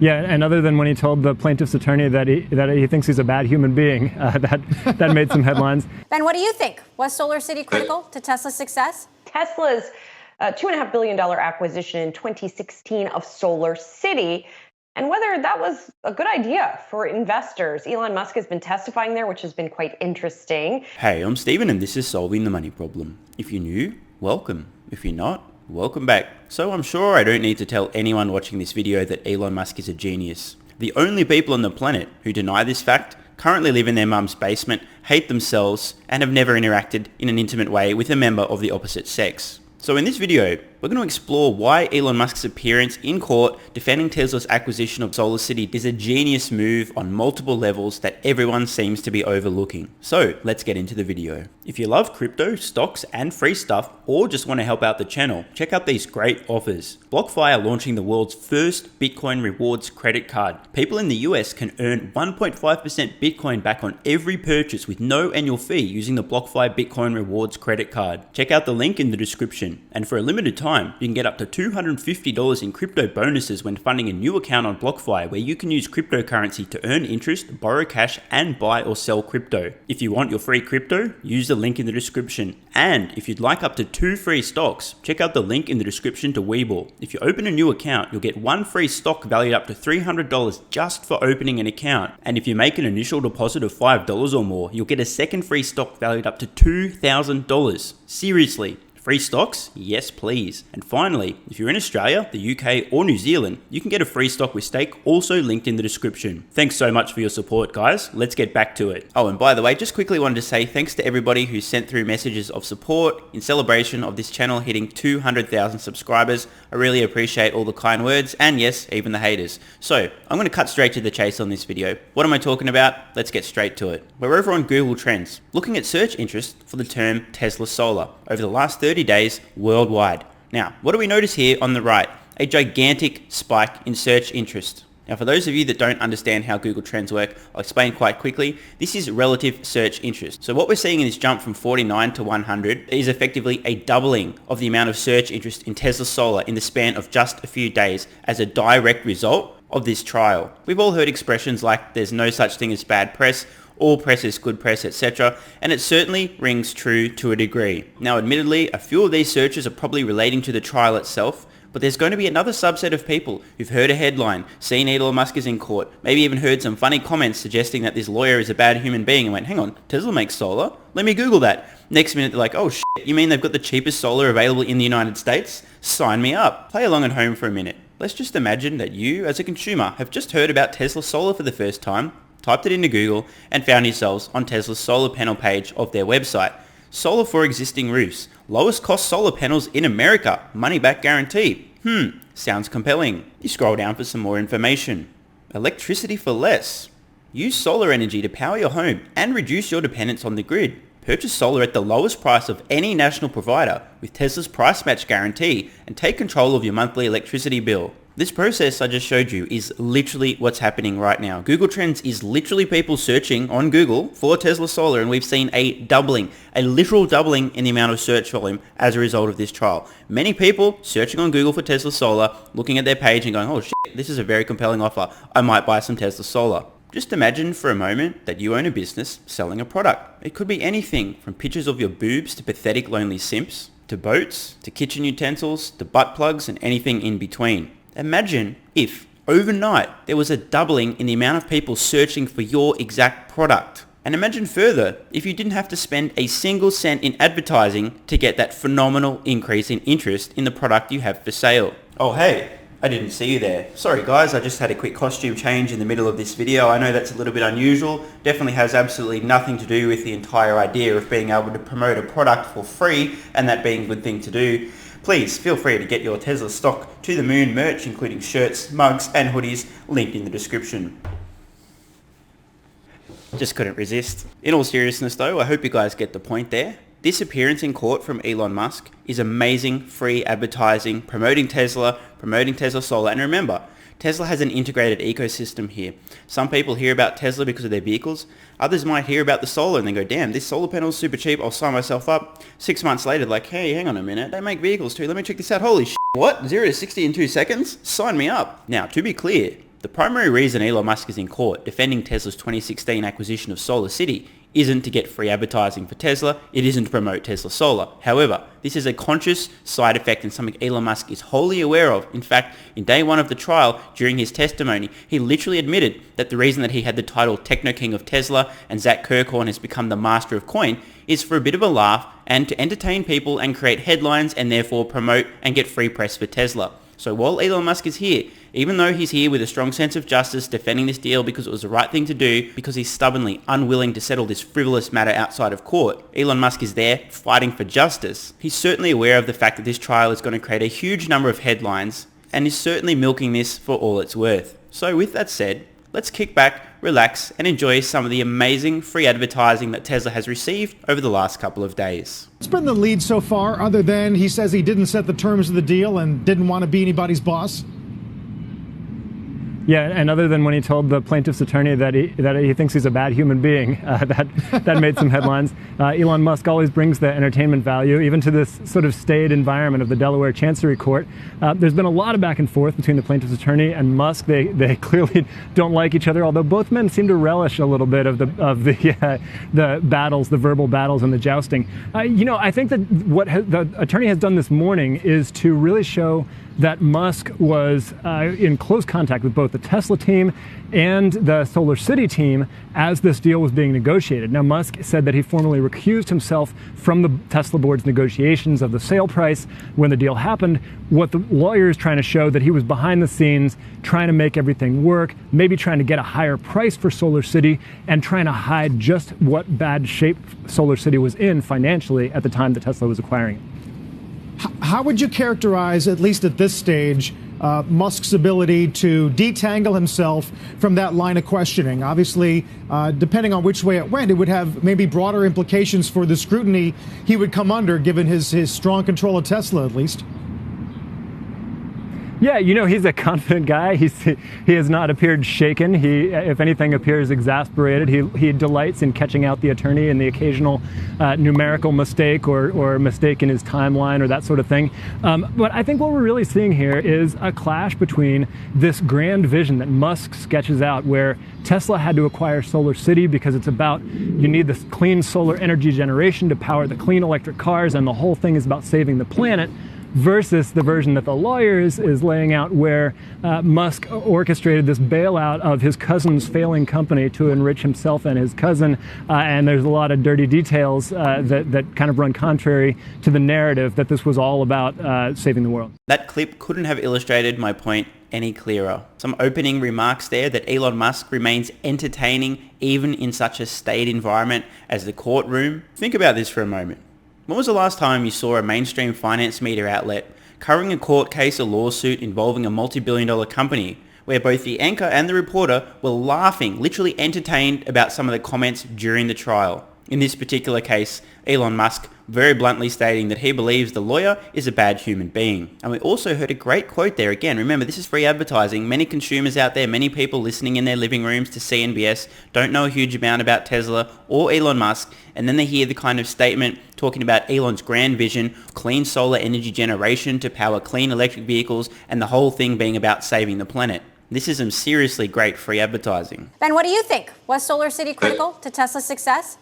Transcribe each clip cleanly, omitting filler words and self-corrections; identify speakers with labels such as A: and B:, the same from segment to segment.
A: Yeah, and other than when he told the plaintiff's attorney that he thinks he's a bad human being, that made some headlines.
B: Ben, what do you think? Was SolarCity critical to Tesla's success?
C: Tesla's $2.5 billion acquisition in 2016 of SolarCity, and whether that was a good idea for investors. Elon Musk has been testifying there, which has been quite interesting.
D: Hey, I'm Steven and this is Solving the Money Problem. If you're new, welcome. If you're not, welcome back. So I'm sure I don't need to tell anyone watching this video that Elon Musk is a genius. The only people on the planet who deny this fact currently live in their mum's basement, hate themselves, and have never interacted in an intimate way with a member of the opposite sex. So in this video, we're going to explore why Elon Musk's appearance in court defending Tesla's acquisition of SolarCity is a genius move on multiple levels that everyone seems to be overlooking. So let's get into the video. If you love crypto, stocks, and free stuff, or just want to help out the channel, check out these great offers. BlockFi are launching the world's first Bitcoin rewards credit card. People in the US can earn 1.5% Bitcoin back on every purchase with no annual fee using the BlockFi Bitcoin rewards credit card. Check out the link in the description. And for a limited time, you can get up to $250 in crypto bonuses when funding a new account on BlockFi, where you can use cryptocurrency to earn interest, borrow cash, and buy or sell crypto. If you want your free crypto, use the link in the description. And if you'd like up to 2 free stocks, check out the link in the description to WeBull. If you open a new account, you'll get 1 free stock valued up to $300 just for opening an account. And if you make an initial deposit of $5 or more, you'll get a second free stock valued up to $2,000. Seriously. Free stocks? Yes, please. And finally, if you're in Australia, the UK, or New Zealand, you can get a free stock with stake, also linked in the description. Thanks so much for your support, guys. Let's get back to it. Oh, and by the way, just quickly wanted to say thanks to everybody who sent through messages of support in celebration of this channel hitting 200,000 subscribers. I really appreciate all the kind words, and yes, even the haters. So, I'm going to cut straight to the chase on this video. What am I talking about? Let's get straight to it. We're over on Google Trends, looking at search interest for the term Tesla Solar over the last 30 days worldwide. Now, what do we notice here on the right? A gigantic spike in search interest. Now, for those of you that don't understand how Google Trends work, I'll explain quite quickly. This is relative search interest. So what we're seeing in this jump from 49 to 100 is effectively a doubling of the amount of search interest in Tesla Solar in the span of just a few days as a direct result of this trial. We've all heard expressions like there's no such thing as bad press, all press is good press, etc. And it certainly rings true to a degree. Now, admittedly, a few of these searches are probably relating to the trial itself, but there's going to be another subset of people who've heard a headline, seen Elon Musk is in court, maybe even heard some funny comments suggesting that this lawyer is a bad human being and went, hang on, Tesla makes solar? Let me Google that. Next minute, they're like, oh shit, you mean they've got the cheapest solar available in the United States? Sign me up. Play along at home for a minute. Let's just imagine that you, as a consumer, have just heard about Tesla Solar for the first time, typed it into Google, and found yourselves on Tesla's solar panel page of their website. Solar for existing roofs. Lowest cost solar panels in America. Money back guarantee. Sounds compelling. You scroll down for some more information. Electricity for less. Use solar energy to power your home and reduce your dependence on the grid. Purchase solar at the lowest price of any national provider with Tesla's price match guarantee and take control of your monthly electricity bill. This process I just showed you is literally what's happening right now. Google Trends is literally people searching on Google for Tesla Solar, and we've seen a doubling, a literal doubling in the amount of search volume as a result of this trial. Many people searching on Google for Tesla Solar, looking at their page and going, oh shit, this is a very compelling offer. I might buy some Tesla Solar. Just imagine for a moment that you own a business selling a product. It could be anything from pictures of your boobs to pathetic lonely simps, to boats, to kitchen utensils, to butt plugs, and anything in between. Imagine if overnight there was a doubling in the amount of people searching for your exact product. And imagine further if you didn't have to spend a single cent in advertising to get that phenomenal increase in interest in the product you have for sale. Oh hey, I didn't see you there. Sorry guys, I just had a quick costume change in the middle of this video. I know that's a little bit unusual. Definitely has absolutely nothing to do with the entire idea of being able to promote a product for free and that being a good thing to do. Please feel free to get your Tesla stock to the moon merch, including shirts, mugs, and hoodies, linked in the description. Just couldn't resist. In all seriousness though, I hope you guys get the point there. This appearance in court from Elon Musk is amazing free advertising, promoting Tesla Solar, and remember, Tesla has an integrated ecosystem here. Some people hear about Tesla because of their vehicles. Others might hear about the solar and they go, damn, this solar panel is super cheap. I'll sign myself up. 6 months later, like, hey, hang on a minute. They make vehicles too. Let me check this out. Holy shit. What? 0 to 60 in 2 seconds? Sign me up. Now, to be clear, The primary reason Elon Musk is in court defending Tesla's 2016 acquisition of SolarCity isn't to get free advertising for Tesla, it isn't to promote Tesla Solar. However, this is a conscious side effect and something Elon Musk is wholly aware of. In fact, in day one of the trial, during his testimony, he literally admitted that the reason that he had the title Techno King of Tesla and Zach Kirkhorn has become the master of coin is for a bit of a laugh and to entertain people and create headlines and therefore promote and get free press for Tesla. So while Elon Musk is here, even though he's here with a strong sense of justice defending this deal because it was the right thing to do, because he's stubbornly unwilling to settle this frivolous matter outside of court, Elon Musk is there fighting for justice. He's certainly aware of the fact that this trial is going to create a huge number of headlines and is certainly milking this for all it's worth. So with that said, let's kick back, relax and enjoy some of the amazing free advertising that Tesla has received over the last couple of days.
E: What's been the lead so far, other than he says he didn't set the terms of the deal and didn't want to be anybody's boss?
A: Yeah, and other than when he told the plaintiff's attorney that he thinks he's a bad human being, that made some headlines. Elon Musk always brings the entertainment value, even to this sort of staid environment of the Delaware Chancery Court. There's been a lot of back and forth between the plaintiff's attorney and Musk. They clearly don't like each other, although both men seem to relish a little bit of the battles, the verbal battles and the jousting. I think that what the attorney has done this morning is to really show that Musk was in close contact with both the Tesla team and the SolarCity team as this deal was being negotiated. Now, Musk said that he formally recused himself from the Tesla board's negotiations of the sale price when the deal happened. What the lawyer is trying to show that he was behind the scenes, trying to make everything work, maybe trying to get a higher price for SolarCity and trying to hide just what bad shape SolarCity was in financially at the time that Tesla was acquiring it.
E: How would you characterize, at least at this stage, Musk's ability to detangle himself from that line of questioning? Obviously, depending on which way it went, it would have maybe broader implications for the scrutiny he would come under, given his strong control of Tesla, at least.
A: Yeah, he's a confident guy. He has not appeared shaken. He, if anything, appears exasperated. He delights in catching out the attorney in the occasional numerical mistake or mistake in his timeline or that sort of thing. But I think what we're really seeing here is a clash between this grand vision that Musk sketches out, where Tesla had to acquire SolarCity because it's about you need this clean solar energy generation to power the clean electric cars, and the whole thing is about saving the planet, versus the version that the lawyer is laying out, where Musk orchestrated this bailout of his cousin's failing company to enrich himself and his cousin. And there's a lot of dirty details that kind of run contrary to the narrative that this was all about saving the world.
D: That clip couldn't have illustrated my point any clearer. Some opening remarks there that Elon Musk remains entertaining even in such a staid environment as the courtroom. Think about this for a moment. When was the last time you saw a mainstream finance media outlet covering a court case or lawsuit involving a multi-billion-dollar company where both the anchor and the reporter were laughing, literally entertained about some of the comments during the trial? In this particular case, Elon Musk very bluntly stating that he believes the lawyer is a bad human being. And we also heard a great quote there. Again, remember, this is free advertising. Many consumers out there, many people listening in their living rooms to CNBS don't know a huge amount about Tesla or Elon Musk, and then they hear the kind of statement talking about Elon's grand vision, clean solar energy generation to power clean electric vehicles, and the whole thing being about saving the planet. This is some seriously great free advertising.
B: Ben, what do you think? Was SolarCity critical to Tesla's success?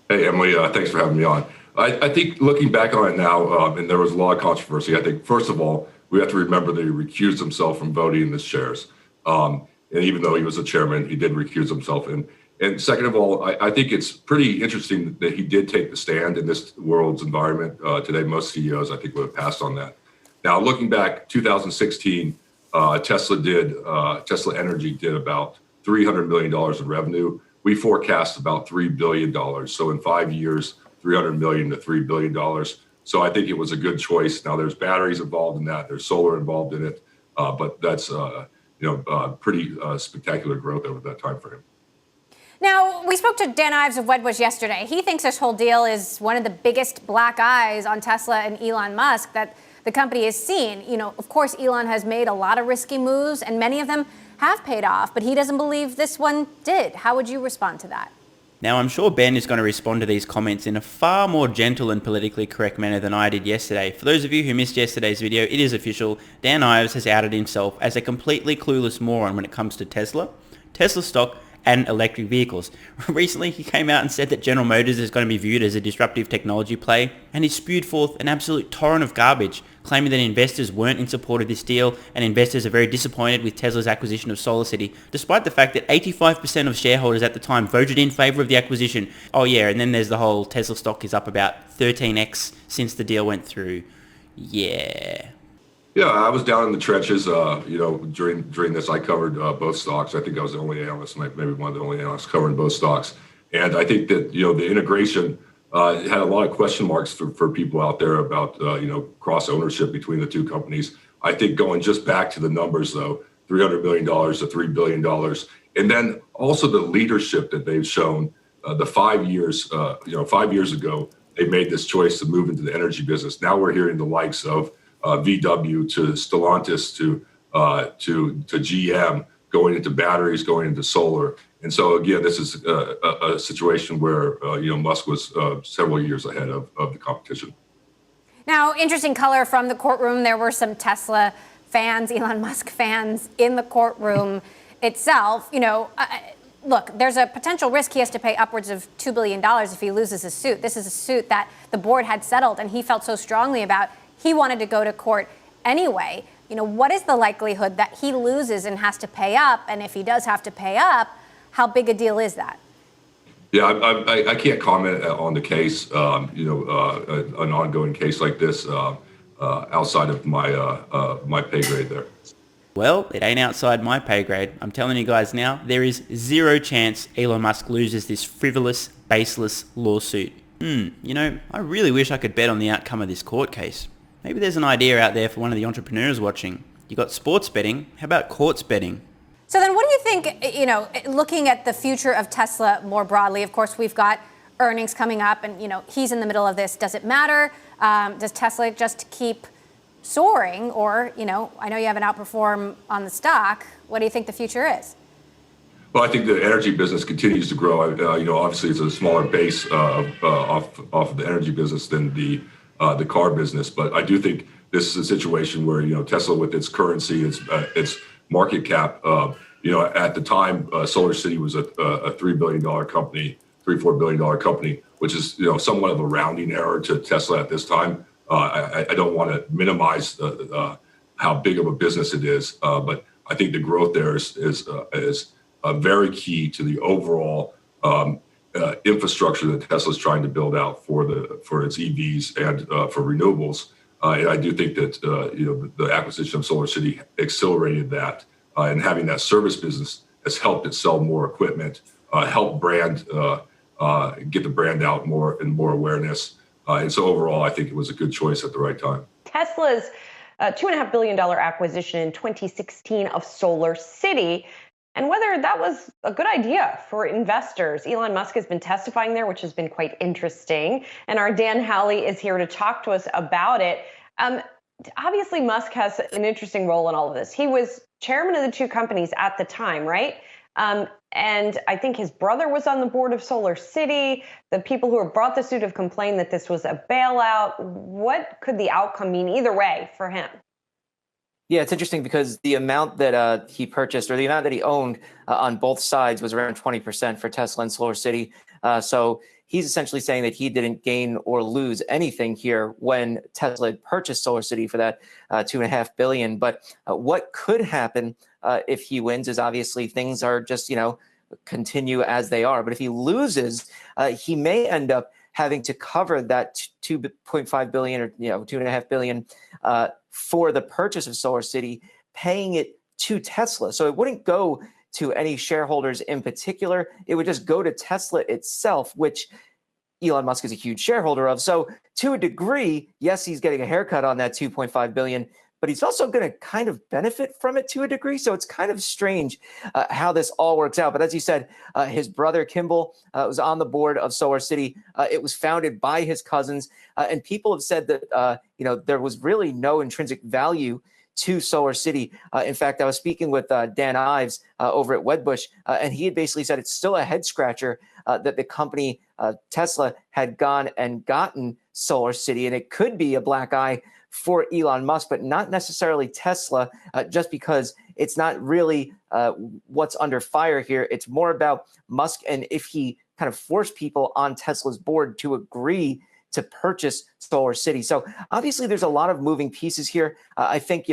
F: Hey, Emily, thanks for having me on. I think looking back on it now, and there was a lot of controversy, I think, first of all, we have to remember that he recused himself from voting in the shares. And even though he was a chairman, he did recuse himself. And second of all, I think it's pretty interesting that he did take the stand in this world's environment. Today, most CEOs, I think, would have passed on that. Now, looking back, 2016, Tesla Energy did about $300 million in revenue. We forecast about $3 billion. So in 5 years, $300 million to $3 billion. So I think it was a good choice. Now there's batteries involved in that. There's solar involved in it. But that's, pretty spectacular growth over that time frame.
B: Now, we spoke to Dan Ives of Wedbush yesterday. He thinks this whole deal is one of the biggest black eyes on Tesla and Elon Musk that the company has seen. Of course, Elon has made a lot of risky moves, and many of them have paid off, but he doesn't believe this one did. How would you respond to that?
D: Now, I'm sure Ben is going to respond to these comments in a far more gentle and politically correct manner than I did yesterday. For those of you who missed yesterday's video, it is official. Dan Ives has outed himself as a completely clueless moron when it comes to Tesla stock, and electric vehicles. Recently, he came out and said that General Motors is going to be viewed as a disruptive technology play, and he spewed forth an absolute torrent of garbage, claiming that investors weren't in support of this deal, and investors are very disappointed with Tesla's acquisition of SolarCity, despite the fact that 85% of shareholders at the time voted in favor of the acquisition. Oh yeah, and then there's the whole Tesla stock is up about 13x since the deal went through. Yeah.
F: Yeah, I was down in the trenches. During this, I covered both stocks. I think I was the only analyst, maybe one of the only analysts covering both stocks. And I think that the integration had a lot of question marks for people out there about cross ownership between the two companies. I think going just back to the numbers though, $300 million to $3 billion, and then also the leadership that they've shown. The 5 years, 5 years ago, they made this choice to move into the energy business. Now we're hearing the likes of VW to Stellantis to GM going into batteries, going into solar. And so again, this is a situation where Musk was several years ahead of the competition.
B: Now, interesting color from the courtroom. There were some Tesla fans, Elon Musk fans in the courtroom itself. Look, there's a potential risk he has to pay upwards of $2 billion if he loses his suit. This is a suit that the board had settled and he felt so strongly about. He wanted to go to court anyway. What is the likelihood that he loses and has to pay up? And if he does have to pay up, how big a deal is that?
F: Yeah, I can't comment on the case, an ongoing case like this outside of my pay grade there.
D: Well, it ain't outside my pay grade. I'm telling you guys now, there is zero chance Elon Musk loses this frivolous, baseless lawsuit. I really wish I could bet on the outcome of this court case. Maybe there's an idea out there for one of the entrepreneurs watching. You got sports betting. How about courts betting?
B: So then what do you think, looking at the future of Tesla more broadly, of course, we've got earnings coming up and, he's in the middle of this. Does it matter? Does Tesla just keep soaring? Or, I know you have an outperform on the stock. What do you think the future is?
F: Well, I think the energy business continues to grow. Obviously it's a smaller base off of the energy business than the car business, but I do think this is a situation where Tesla, with its currency, its market cap, at the time, SolarCity was a $3 billion company, $4 billion company, which is somewhat of a rounding error to Tesla at this time. I don't want to minimize how big of a business it is, but I think the growth there is very key to the overall infrastructure that Tesla's trying to build out for its EVs and for renewables. And I do think that the acquisition of SolarCity accelerated that, and having that service business has helped it sell more equipment, help brand get the brand out more and more awareness. And so overall, I think it was a good choice at the right time.
C: Tesla's $2.5 billion acquisition in 2016 of SolarCity, and whether that was a good idea for investors. Elon Musk has been testifying there, which has been quite interesting. And our Dan Howley is here to talk to us about it. Obviously, Musk has an interesting role in all of this. He was chairman of the two companies at the time, right? And I think his brother was on the board of SolarCity. The people who have brought the suit have complained that this was a bailout. What could the outcome mean either way for him?
G: Yeah, it's interesting because the amount that he purchased, or the amount that he owned on both sides, was around 20% for Tesla and SolarCity. So he's essentially saying that he didn't gain or lose anything here when Tesla had purchased SolarCity for that $2.5 billion. But what could happen if he wins is obviously things are just, continue as they are. But if he loses, he may end up having to cover that $2.5 billion or $2.5 billion for the purchase of SolarCity, paying it to Tesla. So it wouldn't go to any shareholders in particular. It would just go to Tesla itself, which Elon Musk is a huge shareholder of. So to a degree, yes, he's getting a haircut on that $2.5 billion, but he's also going to kind of benefit from it to a degree. So it's kind of strange how this all works out. But as you said, his brother Kimball was on the board of SolarCity. It was founded by his cousins. And people have said that, there was really no intrinsic value to SolarCity. In fact, I was speaking with Dan Ives over at Wedbush, and he had basically said it's still a head scratcher that the company Tesla had gone and gotten SolarCity, and it could be a black eye for Elon Musk, but not necessarily Tesla, just because it's not really what's under fire here. It's more about Musk and if he kind of forced people on Tesla's board to agree to purchase SolarCity. So obviously there's a lot of moving pieces here. I think,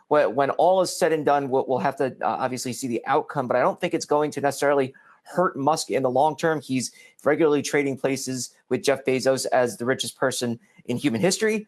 G: when all is said and done, we'll have to obviously see the outcome, but I don't think it's going to necessarily hurt Musk in the long term. He's regularly trading places with Jeff Bezos as the richest person in human history.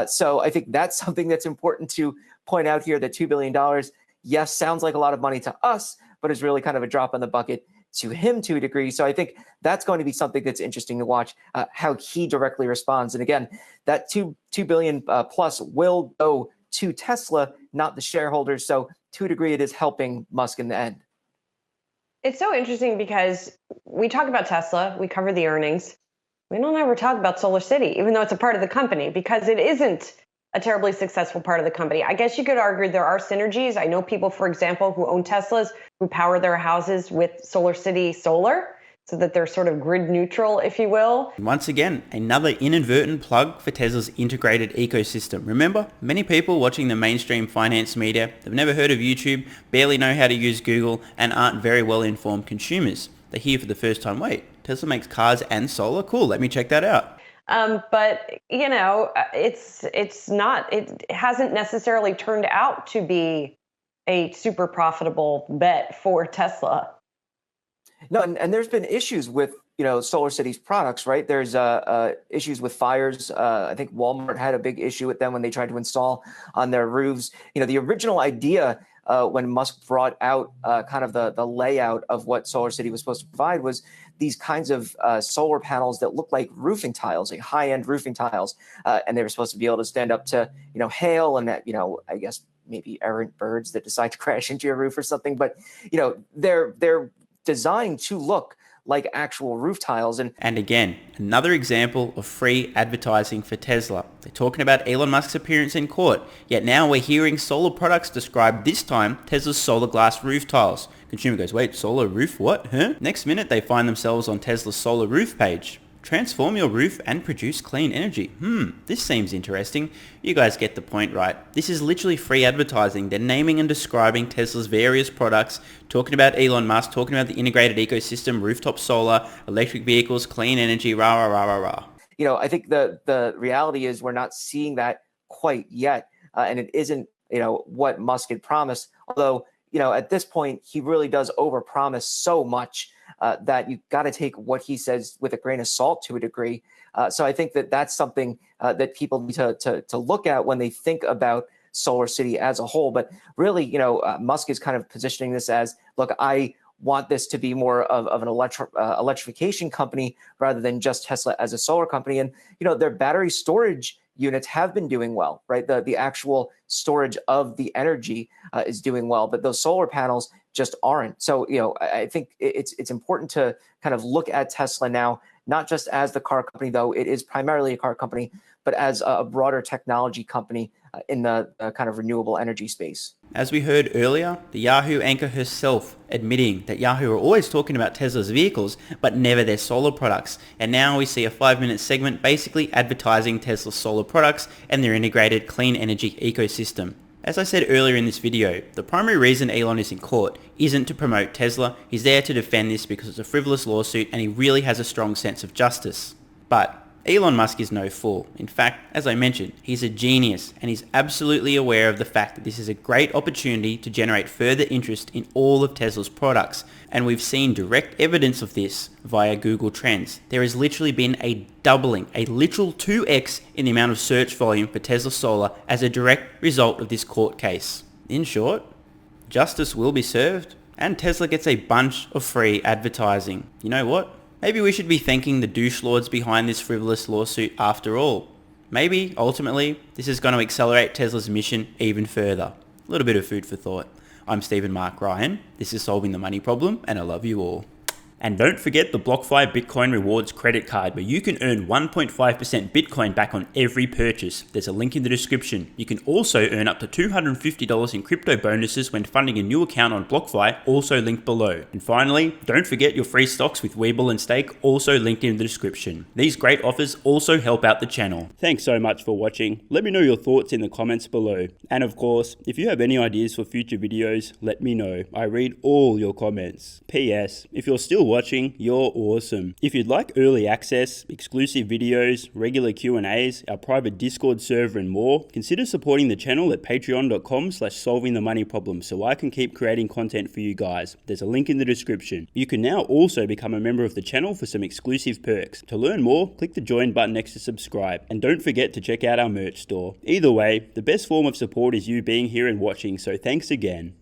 G: So I think that's something that's important to point out here, that $2 billion, yes, sounds like a lot of money to us, but is really kind of a drop in the bucket to him to a degree. So I think that's going to be something that's interesting to watch, how he directly responds. And again, that $2 billion plus will go to Tesla, not the shareholders. So to a degree, it is helping Musk in the end.
C: It's so interesting because we talk about Tesla, we cover the earnings. We don't ever talk about SolarCity, even though it's a part of the company, because it isn't a terribly successful part of the company. I guess you could argue there are synergies. I know people, for example, who own Teslas, who power their houses with SolarCity solar, so that they're sort of grid neutral, if you will.
D: Once again, another inadvertent plug for Tesla's integrated ecosystem. Remember, many people watching the mainstream finance media have never heard of YouTube, barely know how to use Google, and aren't very well informed consumers. They hear for the first time, wait, Tesla makes cars and solar? Cool, let me check that out.
C: But it hasn't necessarily turned out to be a super profitable bet for Tesla.
G: No, and there's been issues with SolarCity's products, right? There's issues with fires. I think Walmart had a big issue with them when they tried to install on their roofs. The original idea when Musk brought out kind of the layout of what SolarCity was supposed to provide was these kinds of solar panels that look like roofing tiles, like high-end roofing tiles, and they were supposed to be able to stand up to hail and I guess maybe errant birds that decide to crash into your roof or something. But they're designed to look like actual roof tiles.
D: And again, another example of free advertising for Tesla. They're talking about Elon Musk's appearance in court, yet now we're hearing solar products described, this time Tesla's solar glass roof tiles. Consumer goes, wait, solar roof, what? Huh? Next minute they find themselves on Tesla's solar roof page. Transform your roof and produce clean energy. This seems interesting. You guys get the point, right? This is literally free advertising. They're naming and describing Tesla's various products, talking about Elon Musk, talking about the integrated ecosystem, rooftop solar, electric vehicles, clean energy, rah, rah, rah, rah, rah.
G: I think the reality is we're not seeing that quite yet. And it isn't, what Musk had promised. Although, at this point, he really does overpromise so much that you got to take what he says with a grain of salt to a degree. So I think that's something that people need to look at when they think about SolarCity as a whole. But really, Musk is kind of positioning this as, look, I want this to be more of an electrification company rather than just Tesla as a solar company. And, their battery storage units have been doing well, right? The actual storage of the energy is doing well, but those solar panels just aren't. So, I think it's important to kind of look at Tesla now, not just as the car company, though it is primarily a car company, but as a broader technology company in the kind of renewable energy space.
D: As we heard earlier, the Yahoo anchor herself admitting that Yahoo are always talking about Tesla's vehicles, but never their solar products. And now we see a 5-minute segment basically advertising Tesla's solar products and their integrated clean energy ecosystem. As I said earlier in this video, the primary reason Elon is in court isn't to promote Tesla. He's there to defend this because it's a frivolous lawsuit and he really has a strong sense of justice. But Elon Musk is no fool. In fact, as I mentioned, he's a genius and he's absolutely aware of the fact that this is a great opportunity to generate further interest in all of Tesla's products. And we've seen direct evidence of this via Google Trends. There has literally been a doubling, a literal 2x in the amount of search volume for Tesla Solar as a direct result of this court case. In short, justice will be served and Tesla gets a bunch of free advertising. You know what? Maybe we should be thanking the douche lords behind this frivolous lawsuit after all. Maybe, ultimately, this is going to accelerate Tesla's mission even further. A little bit of food for thought. I'm Stephen Mark Ryan. This is Solving the Money Problem, and I love you all. And don't forget the BlockFi Bitcoin Rewards credit card, where you can earn 1.5% Bitcoin back on every purchase. There's a link in the description. You can also earn up to $250 in crypto bonuses when funding a new account on BlockFi, also linked below. And finally, don't forget your free stocks with WeBull and Stake, also linked in the description. These great offers also help out the channel. Thanks so much for watching. Let me know your thoughts in the comments below. And of course, if you have any ideas for future videos, let me know. I read all your comments. P.S. If you're still watching, you're awesome. If you'd like early access, exclusive videos, regular Q&As, our private Discord server and more, consider supporting the channel at patreon.com/solvingthemoneyproblem so I can keep creating content for you guys. There's a link in the description. You can now also become a member of the channel for some exclusive perks. To learn more, click the join button next to subscribe. And don't forget to check out our merch store. Either way, the best form of support is you being here and watching, so thanks again.